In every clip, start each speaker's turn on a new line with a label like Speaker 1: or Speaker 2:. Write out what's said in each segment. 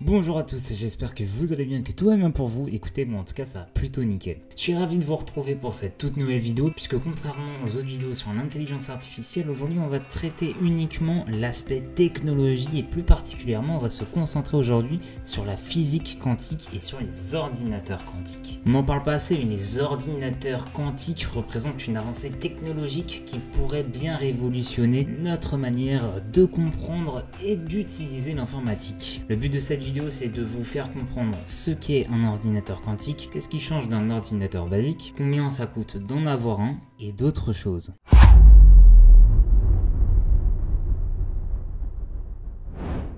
Speaker 1: Bonjour à tous, j'espère que vous allez bien, que tout va bien pour vous. Écoutez, moi en tout cas ça va plutôt nickel. Je suis ravi de vous retrouver pour cette toute nouvelle vidéo, puisque contrairement aux autres vidéos sur l'intelligence artificielle, aujourd'hui on va traiter uniquement l'aspect technologie et plus particulièrement on va se concentrer aujourd'hui sur la physique quantique et sur les ordinateurs quantiques. On n'en parle pas assez, mais les ordinateurs quantiques représentent une avancée technologique qui pourrait bien révolutionner notre manière de comprendre et d'utiliser l'informatique. Le but de cette vidéo, c'est de vous faire comprendre ce qu'est un ordinateur quantique, qu'est-ce qui change d'un ordinateur basique, combien ça coûte d'en avoir un et d'autres choses.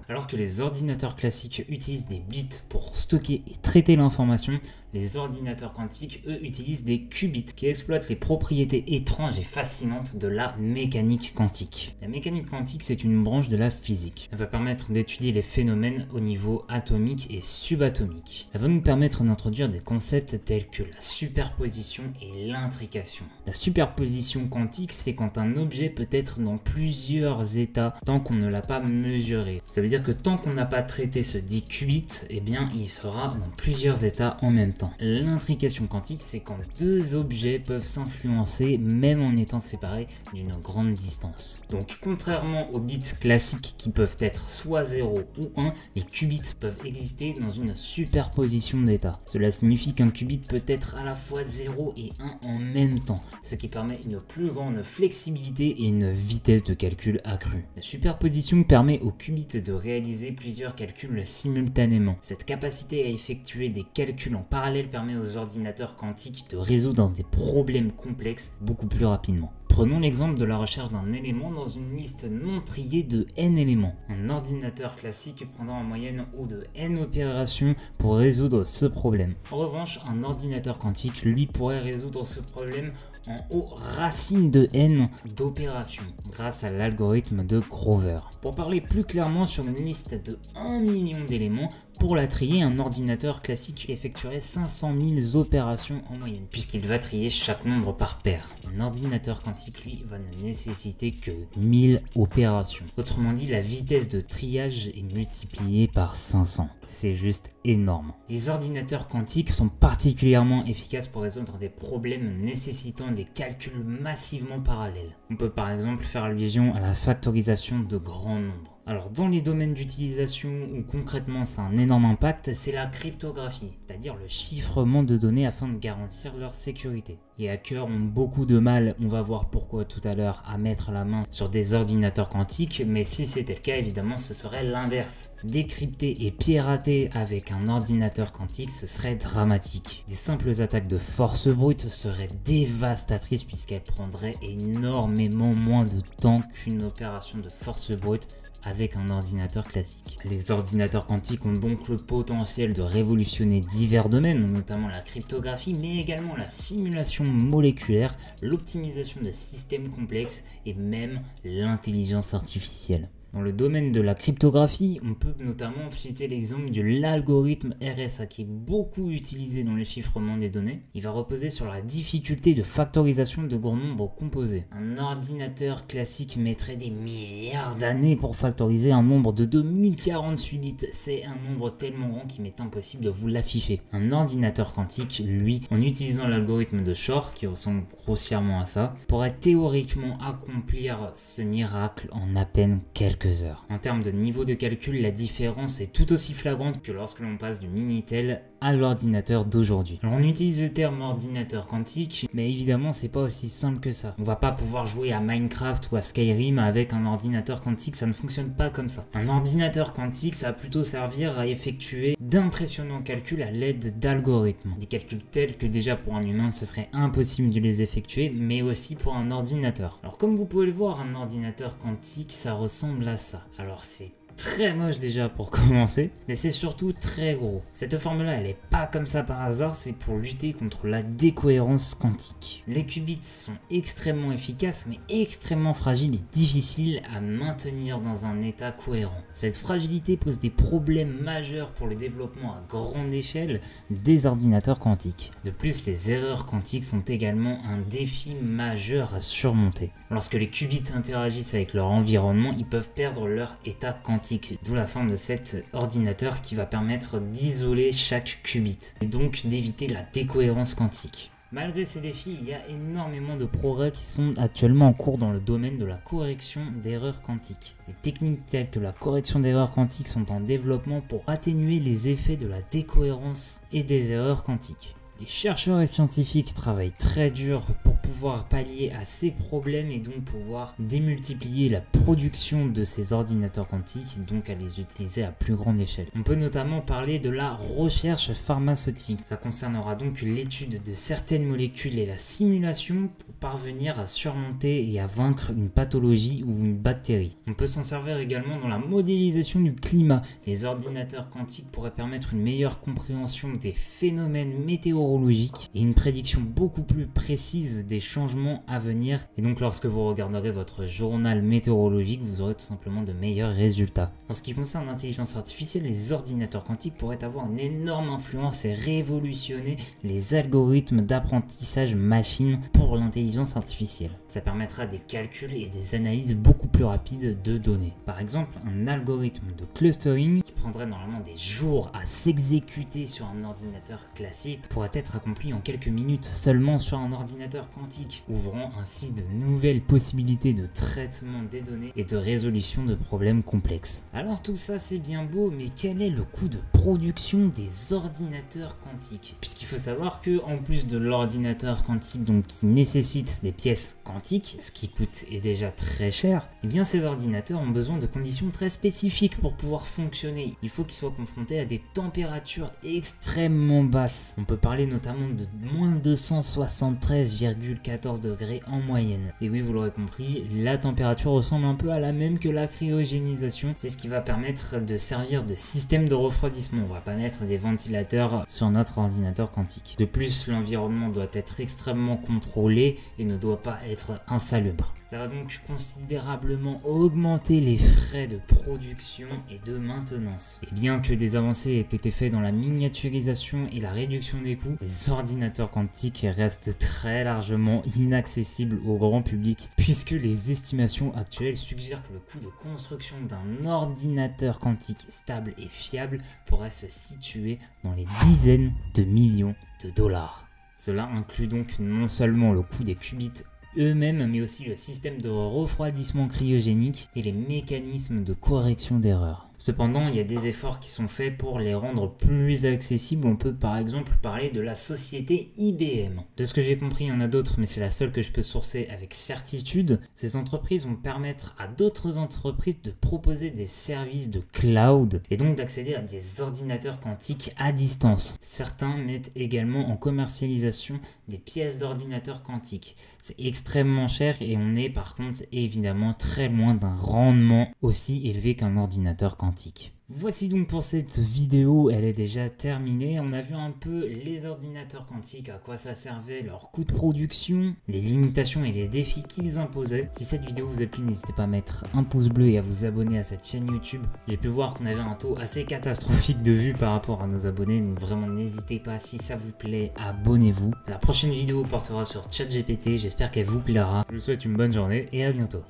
Speaker 1: Alors que les ordinateurs classiques utilisent des bits pour stocker et traiter l'information, les ordinateurs quantiques, eux, utilisent des qubits qui exploitent les propriétés étranges et fascinantes de la mécanique quantique. La mécanique quantique, c'est une branche de la physique. Elle va permettre d'étudier les phénomènes au niveau atomique et subatomique. Elle va nous permettre d'introduire des concepts tels que la superposition et l'intrication. La superposition quantique, c'est quand un objet peut être dans plusieurs états tant qu'on ne l'a pas mesuré. Ça veut dire que tant qu'on n'a pas traité ce dit qubit, eh bien il sera dans plusieurs états en même temps. L'intrication quantique, c'est quand deux objets peuvent s'influencer même en étant séparés d'une grande distance. Donc contrairement aux bits classiques qui peuvent être soit 0 ou 1, les qubits peuvent exister dans une superposition d'états. Cela signifie qu'un qubit peut être à la fois 0 et 1 en même temps, ce qui permet une plus grande flexibilité et une vitesse de calcul accrue. La superposition permet aux qubits de réaliser plusieurs calculs simultanément. Cette capacité à effectuer des calculs en parallèle permet aux ordinateurs quantiques de résoudre des problèmes complexes beaucoup plus rapidement. Prenons l'exemple de la recherche d'un élément dans une liste non triée de n éléments. Un ordinateur classique prendra en moyenne O de n opérations pour résoudre ce problème. En revanche, un ordinateur quantique, lui, pourrait résoudre ce problème en O racine de n d'opérations, grâce à l'algorithme de Grover. Pour parler plus clairement, sur une liste de 1 million d'éléments, pour la trier, un ordinateur classique effectuerait 500 000 opérations en moyenne, puisqu'il va trier chaque nombre par paire. Un ordinateur quantique, lui, va ne nécessiter que 1000 opérations. Autrement dit, la vitesse de triage est multipliée par 500. C'est juste énorme. Les ordinateurs quantiques sont particulièrement efficaces pour résoudre des problèmes nécessitant des calculs massivement parallèles. On peut par exemple faire allusion à la factorisation de grands nombres. Alors dans les domaines d'utilisation où concrètement ça a un énorme impact, c'est la cryptographie, c'est-à-dire le chiffrement de données afin de garantir leur sécurité. Les hackers ont beaucoup de mal, on va voir pourquoi tout à l'heure, à mettre la main sur des ordinateurs quantiques, mais si c'était le cas, évidemment ce serait l'inverse. Décrypter et pirater avec un ordinateur quantique, ce serait dramatique. Des simples attaques de force brute seraient dévastatrices puisqu'elles prendraient énormément moins de temps qu'une opération de force brute avec un ordinateur classique. Les ordinateurs quantiques ont donc le potentiel de révolutionner divers domaines, notamment la cryptographie, mais également la simulation moléculaire, l'optimisation de systèmes complexes et même l'intelligence artificielle. Dans le domaine de la cryptographie, on peut notamment citer l'exemple de l'algorithme RSA qui est beaucoup utilisé dans le chiffrement des données. Il va reposer sur la difficulté de factorisation de grands nombres composés. Un ordinateur classique mettrait des milliards d'années pour factoriser un nombre de 2048 bits. C'est un nombre tellement grand qu'il m'est impossible de vous l'afficher. Un ordinateur quantique, lui, en utilisant l'algorithme de Shor, qui ressemble grossièrement à ça, pourrait théoriquement accomplir ce miracle en à peine quelques heures. En termes de niveau de calcul, la différence est tout aussi flagrante que lorsque l'on passe du Minitel à l'ordinateur d'aujourd'hui. Alors on utilise le terme ordinateur quantique, mais évidemment c'est pas aussi simple que ça. On va pas pouvoir jouer à Minecraft ou à Skyrim avec un ordinateur quantique, ça ne fonctionne pas comme ça. Un ordinateur quantique, ça va plutôt servir à effectuer d'impressionnants calculs à l'aide d'algorithmes. Des calculs tels que déjà pour un humain ce serait impossible de les effectuer, mais aussi pour un ordinateur. Alors comme vous pouvez le voir, un ordinateur quantique ça ressemble à ça. Alors c'est très moche déjà pour commencer, mais c'est surtout très gros. Cette forme-là, elle est pas comme ça par hasard, c'est pour lutter contre la décohérence quantique. Les qubits sont extrêmement efficaces, mais extrêmement fragiles et difficiles à maintenir dans un état cohérent. Cette fragilité pose des problèmes majeurs pour le développement à grande échelle des ordinateurs quantiques. De plus, les erreurs quantiques sont également un défi majeur à surmonter. Lorsque les qubits interagissent avec leur environnement, ils peuvent perdre leur état quantique. quantique, d'où la forme de cet ordinateur qui va permettre d'isoler chaque qubit et donc d'éviter la décohérence quantique. Malgré ces défis, il y a énormément de progrès qui sont actuellement en cours dans le domaine de la correction d'erreurs quantiques. Les techniques telles que la correction d'erreurs quantiques sont en développement pour atténuer les effets de la décohérence et des erreurs quantiques. Les chercheurs et scientifiques travaillent très dur pour pouvoir pallier à ces problèmes et donc pouvoir démultiplier la production de ces ordinateurs quantiques, donc à les utiliser à plus grande échelle. On peut notamment parler de la recherche pharmaceutique. Ça concernera donc l'étude de certaines molécules et la simulation pour parvenir à surmonter et à vaincre une pathologie ou une bactérie. On peut s'en servir également dans la modélisation du climat. Les ordinateurs quantiques pourraient permettre une meilleure compréhension des phénomènes météorologiques et une prédiction beaucoup plus précise des changements à venir. Et donc lorsque vous regarderez votre journal météorologique, vous aurez tout simplement de meilleurs résultats. En ce qui concerne l'intelligence artificielle, les ordinateurs quantiques pourraient avoir une énorme influence et révolutionner les algorithmes d'apprentissage machine pour l'intelligence artificielle. Ça permettra des calculs et des analyses beaucoup plus rapides de données. Par exemple, un algorithme de clustering qui prendrait normalement des jours à s'exécuter sur un ordinateur classique pourrait être accompli en quelques minutes seulement sur un ordinateur quantique, ouvrant ainsi de nouvelles possibilités de traitement des données et de résolution de problèmes complexes. Alors tout ça c'est bien beau, mais quel est le coût de production des ordinateurs quantiques? Puisqu'il faut savoir que en plus de l'ordinateur quantique donc qui nécessite des pièces quantiques, ce qui coûte est déjà très cher, et bien ces ordinateurs ont besoin de conditions très spécifiques pour pouvoir fonctionner. Il faut qu'ils soient confrontés à des températures extrêmement basses. On peut parler notamment de moins 273,14 degrés en moyenne. Et oui, vous l'aurez compris, la température ressemble un peu à la même que la cryogénisation. C'est ce qui va permettre de servir de système de refroidissement. On va pas mettre des ventilateurs sur notre ordinateur quantique. De plus, l'environnement doit être extrêmement contrôlé et ne doit pas être insalubre. Ça va donc considérablement augmenter les frais de production et de maintenance. Et bien que des avancées aient été faites dans la miniaturisation et la réduction des coûts, les ordinateurs quantiques restent très largement inaccessibles au grand public, puisque les estimations actuelles suggèrent que le coût de construction d'un ordinateur quantique stable et fiable pourrait se situer dans les dizaines de millions de dollars. Cela inclut donc non seulement le coût des qubits eux-mêmes, mais aussi le système de refroidissement cryogénique et les mécanismes de correction d'erreurs. Cependant, il y a des efforts qui sont faits pour les rendre plus accessibles. On peut par exemple parler de la société IBM. De ce que j'ai compris, il y en a d'autres, mais c'est la seule que je peux sourcer avec certitude. Ces entreprises vont permettre à d'autres entreprises de proposer des services de cloud et donc d'accéder à des ordinateurs quantiques à distance. Certains mettent également en commercialisation des pièces d'ordinateurs quantiques. C'est extrêmement cher et on est par contre évidemment très loin d'un rendement aussi élevé qu'un ordinateur quantique. Voici donc pour cette vidéo, elle est déjà terminée. On a vu un peu les ordinateurs quantiques, à quoi ça servait, leur coût de production, les limitations et les défis qu'ils imposaient. Si cette vidéo vous a plu, n'hésitez pas à mettre un pouce bleu et à vous abonner à cette chaîne YouTube. J'ai pu voir qu'on avait un taux assez catastrophique de vues par rapport à nos abonnés, donc vraiment n'hésitez pas, si ça vous plaît, abonnez-vous. La prochaine vidéo portera sur ChatGPT, j'espère qu'elle vous plaira. Je vous souhaite une bonne journée et à bientôt.